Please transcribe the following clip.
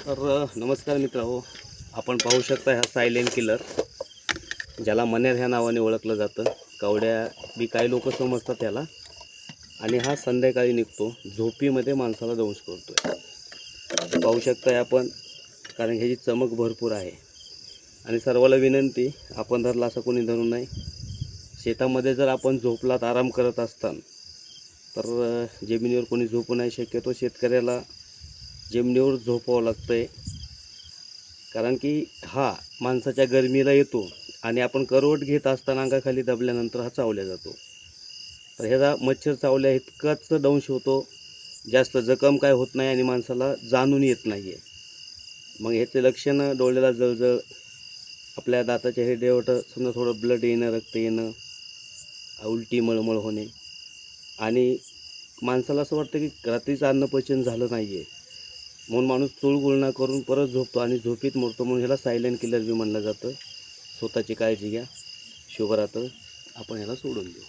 नमस्कार मित्रांनो, आपण पाहू शकता हा सायलेंट किलर, ज्याला मनेर ह्या नावाने ओळखलं जातं. कवड्या बी काही लोक समजतात त्याला. आणि हा संध्याकाळी निघतो, झोपीमध्ये माणसाला दंश करतोय. पाहू शकताय आपण, कारण ह्याची चमक भरपूर आहे. आणि सर्वाला विनंती, आपण धरला असं कोणी धरू नये. शेतामध्ये जर आपण झोपलात, आराम करत असताना, तर जमिनीवर कोणी झोपू नाही. शक्यतो शेतकऱ्याला जमिनीवर झोपावं लागतं आहे, कारण की हा माणसाच्या गरमीला येतो आणि आपण करवट घेत असताना अंगाखाली दबल्यानंतर हा चावल्या जातो. तर ह्याचा मच्छर चावल्या इतकाच दंश होतो, जास्त जखम काय होत नाही आणि माणसाला जाणून येत नाही आहे. मग ह्याचे लक्षणं डोळ्याला जळजळ, आपल्या दाताच्या हेडेवट समजा थोडं ब्लड येणं, रक्त येणं, उलटी मळमळ होणे, आणि माणसाला असं वाटतं की रात्रीचं अन्नपचन झालं नाही आहे, म्हणून माणूस चुळगुळणा करून परत झोपतो आणि झोपीत मरतो. म्हणून ह्याला सायलेंट किलर बी म्हणलं जातं. स्वतःची काळजी घ्या. शुभरात्र. आपण ह्याला सोडून देऊ.